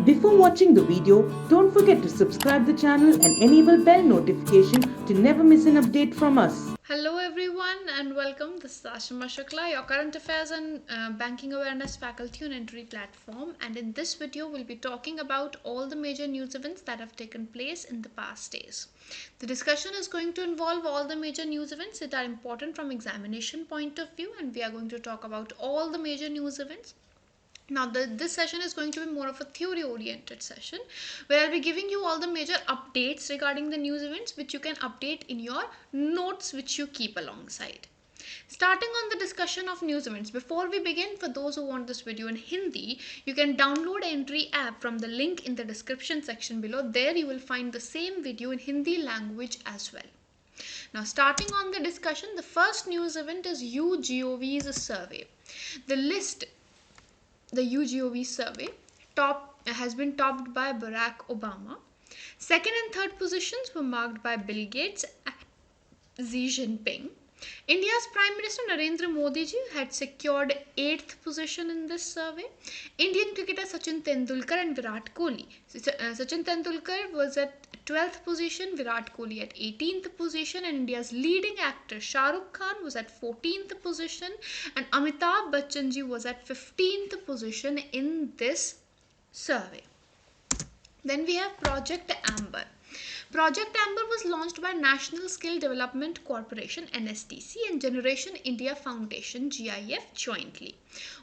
Before watching the video, don't forget to subscribe the channel and enable bell notification to never miss an update from us. Hello everyone and welcome. This is Ashima Shukla, your current affairs and banking awareness faculty on Entry platform, and in this video we'll be talking about all the major news events that have taken place in the past days. The discussion is going to involve all the major news events that are important from examination point of view, and we are going to talk about all the major news events. Now, this session is going to be more of a theory oriented session where I'll be giving you all the major updates regarding the news events which you can update in your notes which you keep alongside. Starting on the discussion of news events, before we begin, for those who want this video in Hindi, you can download Entry app from the link in the description section below. There you will find the same video in Hindi language as well. Now, starting on the discussion, the first news event is YouGov's survey. The YouGov survey has been topped by Barack Obama. Second and third positions were marked by Bill Gates and Xi Jinping. India's Prime Minister Narendra Modi ji had secured 8th position in this survey. Indian cricketer Sachin Tendulkar and Virat Kohli. Sachin Tendulkar was at 12th position, Virat Kohli at 18th position, and India's leading actor Shah Rukh Khan was at 14th position, and Amitabh Bachchan ji was at 15th position in this survey. Then we have Project Amber. Project Amber was launched by National Skill Development Corporation NSDC and Generation India Foundation GIF jointly.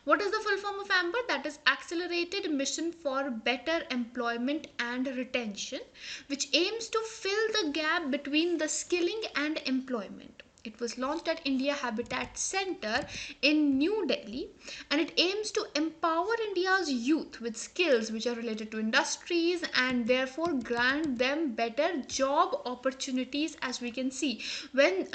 What is the full form of Amber? That is Accelerated Mission for Better Employment and Retention, which aims to fill the gap between the skilling and employment. It was launched at India Habitat Center in New Delhi, and it aims to empower India's youth with skills which are related to industries and therefore grant them better job opportunities. As we can see, when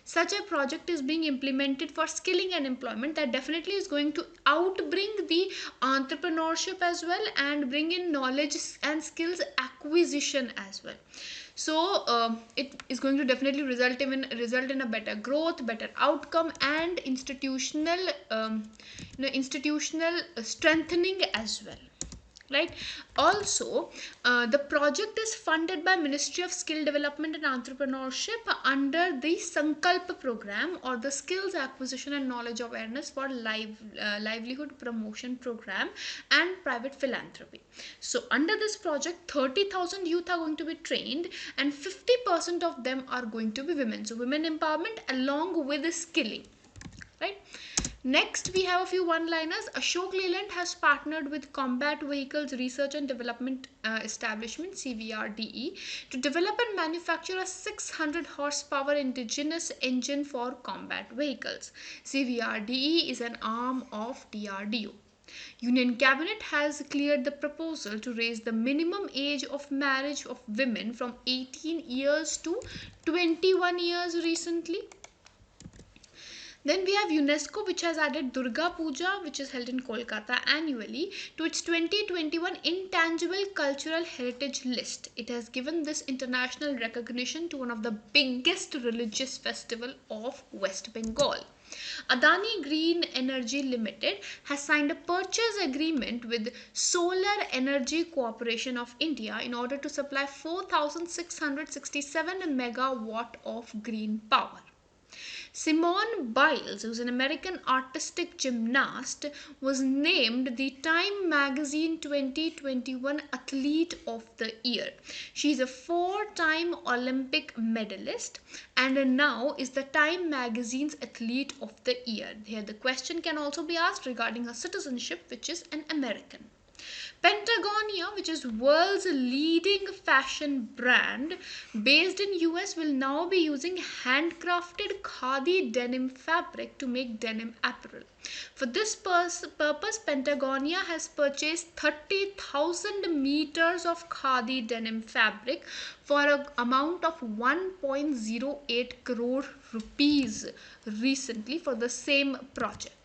such a project is being implemented for skilling and employment, that definitely is going to outbring the entrepreneurship as well and bring in knowledge and skills acquisition as well. So it is going to definitely result in a better growth, better outcome, and institutional strengthening as well. Right. Also, the project is funded by Ministry of Skill Development and Entrepreneurship under the Sankalp program, or the Skills Acquisition and Knowledge Awareness for Livelihood Promotion Program and Private Philanthropy. So under this project, 30,000 youth are going to be trained, and 50% of them are going to be women. So women empowerment along with the skilling. Right. Next, we have a few one-liners. Ashok Leyland has partnered with Combat Vehicles Research and Development Establishment (CVRDE) to develop and manufacture a 600 horsepower indigenous engine for combat vehicles. CVRDE is an arm of DRDO. Union Cabinet has cleared the proposal to raise the minimum age of marriage of women from 18 years to 21 years recently. Then we have UNESCO, which has added Durga Puja, which is held in Kolkata annually, to its 2021 Intangible Cultural Heritage list. It has given this international recognition to one of the biggest religious festival of West Bengal. Adani Green Energy Limited has signed a purchase agreement with Solar Energy Corporation of India in order to supply 4,667 megawatt of green power. Simone Biles, who's an American artistic gymnast, was named the Time Magazine 2021 Athlete of the Year. She's a 4-time Olympic medalist and now is the Time Magazine's Athlete of the Year. Here the question can also be asked regarding her citizenship, which is an American. Patagonia, which is world's leading fashion brand based in US, will now be using handcrafted khadi denim fabric to make denim apparel. For this purpose, Patagonia has purchased 30,000 meters of khadi denim fabric for an amount of 1.08 crore rupees recently for the same project.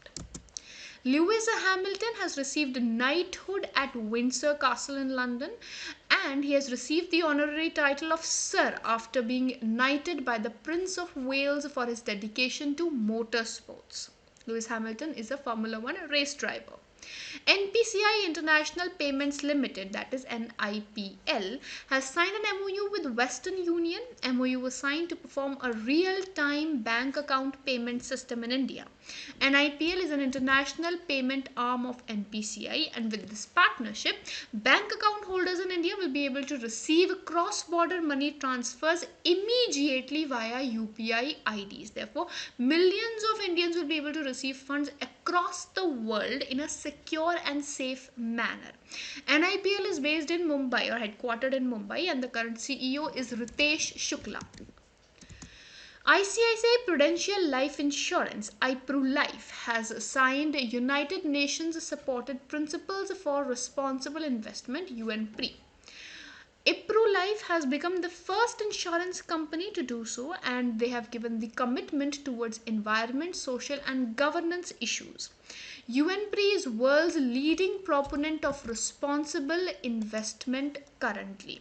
Lewis Hamilton has received knighthood at Windsor Castle in London, and he has received the honorary title of Sir after being knighted by the Prince of Wales for his dedication to motorsports. Lewis Hamilton is a Formula One race driver. NPCI International Payments Limited, that is NIPL, has signed an MOU with Western Union. MOU was signed to perform a real-time bank account payment system in India. NIPL is an international payment arm of NPCI, and with this partnership, bank account holders in India will be able to receive cross-border money transfers immediately via UPI IDs. Therefore, millions of Indians will be able to receive funds across the world in a secure and safe manner. NIPL is based in Mumbai or headquartered in Mumbai, and the current CEO is Ritesh Shukla. ICICI Prudential Life Insurance (IPRU Life) has signed United Nations Supported Principles for Responsible Investment (UNPRI). IPRU Life has become the first insurance company to do so, and they have given the commitment towards environment, social and governance issues. UNPRI is world's leading proponent of responsible investment currently.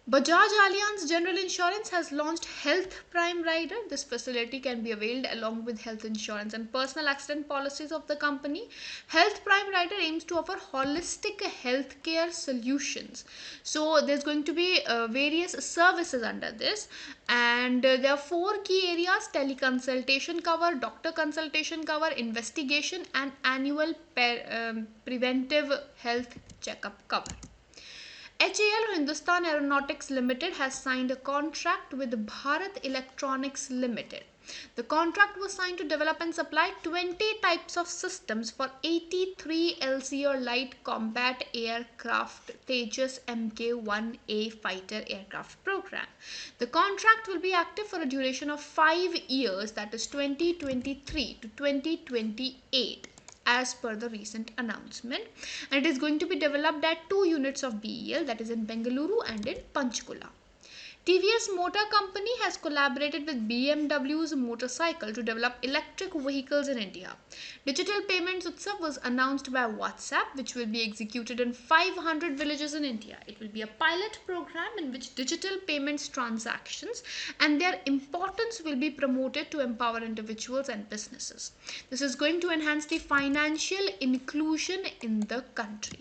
Bajaj Allianz General Insurance has launched Health Prime Rider. This facility can be availed along with health insurance and personal accident policies of the company. Health Prime Rider aims to offer holistic healthcare solutions. So there's going to be various services under this, and there are 4 key areas: teleconsultation cover, doctor consultation cover, investigation and annual preventive health checkup cover. HAL Hindustan Aeronautics Limited has signed a contract with Bharat Electronics Limited. The contract was signed to develop and supply 20 types of systems for 83 LCA light combat aircraft Tejas Mk-1A fighter aircraft program. The contract will be active for a duration of 5 years, that is 2023 to 2028. As per the recent announcement, and it is going to be developed at 2 units of BEL, that is in Bengaluru and in Panchkula. TVS Motor Company has collaborated with BMW's motorcycle to develop electric vehicles in India. Digital Payments Utsav was announced by WhatsApp, which will be executed in 500 villages in India. It will be a pilot program in which digital payments transactions and their importance will be promoted to empower individuals and businesses. This is going to enhance the financial inclusion in the country.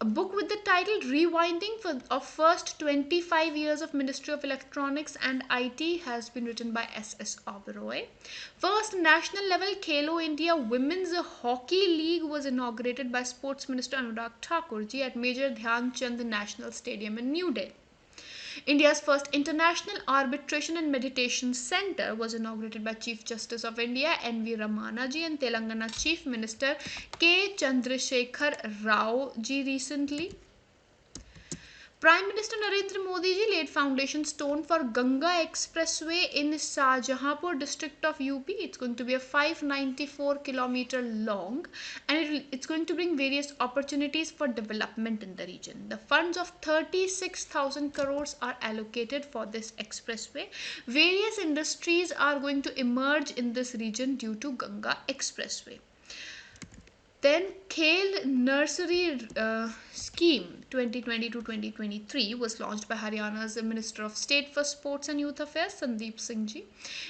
A book with the title Rewinding of First 25 Years of Ministry of Electronics and IT has been written by S.S. Oberoi. First national level Khelo India Women's Hockey League was inaugurated by Sports Minister Anurag Thakurji at Major Dhyan Chand National Stadium in New Delhi. India's first International Arbitration and Mediation Centre was inaugurated by Chief Justice of India N.V. Ramana-ji and Telangana Chief Minister K. Chandrasekhar Rao-ji recently. Prime Minister Narendra Modi ji laid foundation stone for Ganga Expressway in Shahjahanpur district of UP. It's going to be a 594-kilometer long, and it's going to bring various opportunities for development in the region. The funds of 36,000 crores are allocated for this expressway. Various industries are going to emerge in this region due to Ganga Expressway. Then Khel Nursery Scheme 2020 to 2023 was launched by Haryana's Minister of State for Sports and Youth Affairs, Sandeep Singh ji.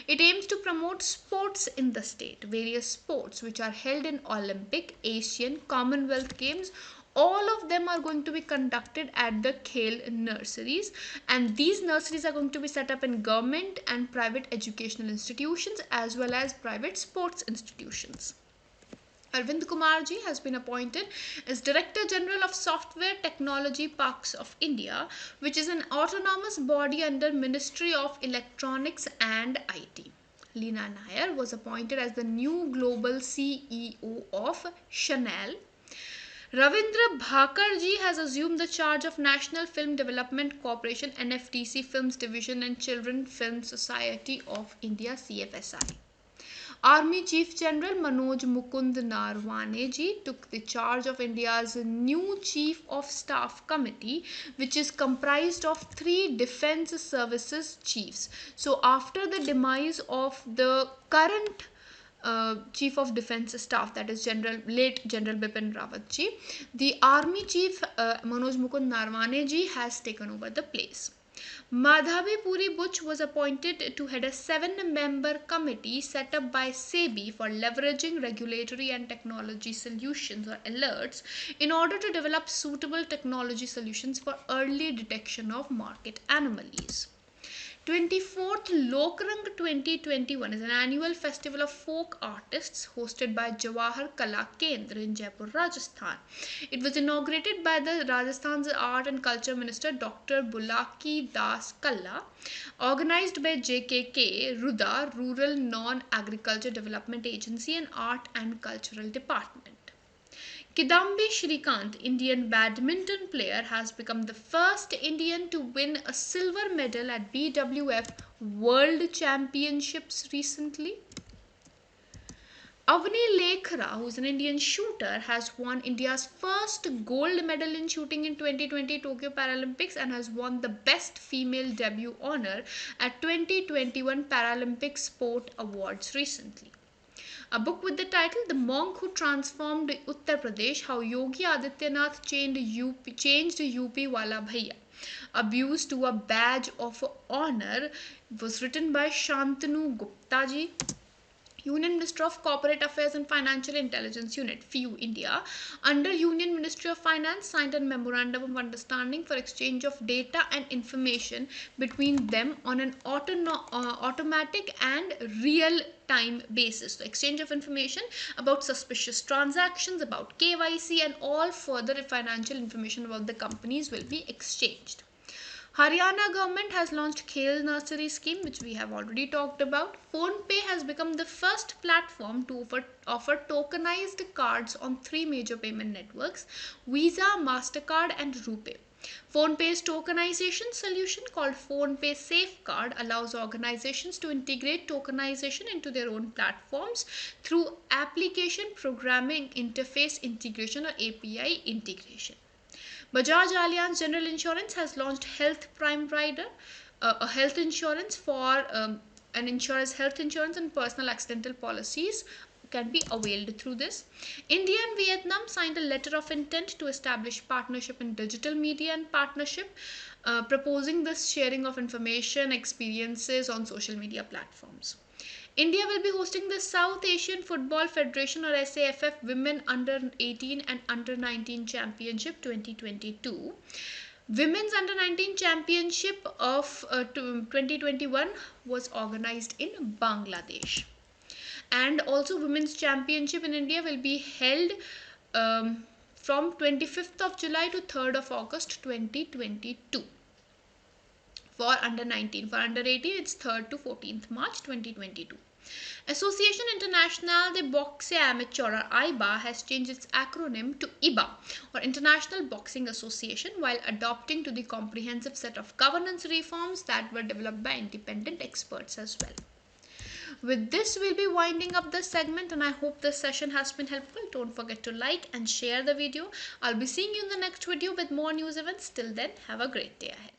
It aims to promote sports in the state. Various sports which are held in Olympic, Asian, Commonwealth Games, all of them are going to be conducted at the Khel nurseries, and these nurseries are going to be set up in government and private educational institutions as well as private sports institutions. Arvind Kumar ji has been appointed as Director General of Software Technology Parks of India, which is an autonomous body under Ministry of Electronics and IT. Leena Nair was appointed as the new Global CEO of Chanel. Ravindra Bhakar ji has assumed the charge of National Film Development Corporation NFDC Films Division and Children Film Society of India CFSI. Army Chief General Manoj Mukund Narwane ji took the charge of India's new Chief of Staff Committee, which is comprised of 3 defense services chiefs. So after the demise of the current Chief of Defence Staff, that is late General Bipin Rawat ji, the Army Chief Manoj Mukund Narwane ji has taken over the place. Madhavi Puri Butch was appointed to head a 7-member committee set up by SEBI for leveraging regulatory and technology solutions or alerts in order to develop suitable technology solutions for early detection of market anomalies. 24th Lokrang 2021 is an annual festival of folk artists hosted by Jawahar Kala Kendra in Jaipur, Rajasthan. It was inaugurated by the Rajasthan's Art and Culture Minister Dr. Bulaki Das Kalla, organized by JKK Ruda Rural Non-Agriculture Development Agency and Art and Cultural Department. Kidambi Shrikant, Indian badminton player, has become the first Indian to win a silver medal at BWF World Championships recently. Avni Lekhra, who is an Indian shooter, has won India's first gold medal in shooting in 2020 Tokyo Paralympics and has won the Best Female Debut honor at 2021 Paralympic Sport Awards recently. A book with the title The Monk Who Transformed Uttar Pradesh, How Yogi Adityanath Changed UP Wala Bhaiya, Abuse to a Badge of Honor, was written by Shantanu Gupta ji. Union Ministry of Corporate Affairs and Financial Intelligence Unit (FIU) India, under Union Ministry of Finance, signed a memorandum of understanding for exchange of data and information between them on an automatic and real-time basis. So, exchange of information about suspicious transactions, about KYC, and all further financial information about the companies will be exchanged. Haryana government has launched Khel Nursery scheme, which we have already talked about. PhonePe has become the first platform to offer tokenized cards on 3 major payment networks: Visa, MasterCard and RuPay. PhonePe's tokenization solution called PhonePe Safeguard allows organizations to integrate tokenization into their own platforms through application programming interface integration or API integration. Bajaj Allianz General Insurance has launched Health Prime Rider, a health insurance for an insurance, health insurance and personal accidental policies can be availed through this. India and Vietnam signed a letter of intent to establish partnership in digital media and partnership, proposing the sharing of information, experiences on social media platforms. India will be hosting the South Asian Football Federation or SAFF Women Under 18 and Under 19 Championship 2022. Women's Under 19 Championship of 2021 was organized in Bangladesh. And also Women's Championship in India will be held from 25th of July to 3rd of August 2022. For under 19. For under 18, it's 3rd to 14th March 2022. Association Internationale de Boxe Amateur or IBA has changed its acronym to IBA or International Boxing Association while adopting to the comprehensive set of governance reforms that were developed by independent experts as well. With this, we'll be winding up this segment and I hope this session has been helpful. Don't forget to like and share the video. I'll be seeing you in the next video with more news events. Till then, have a great day ahead.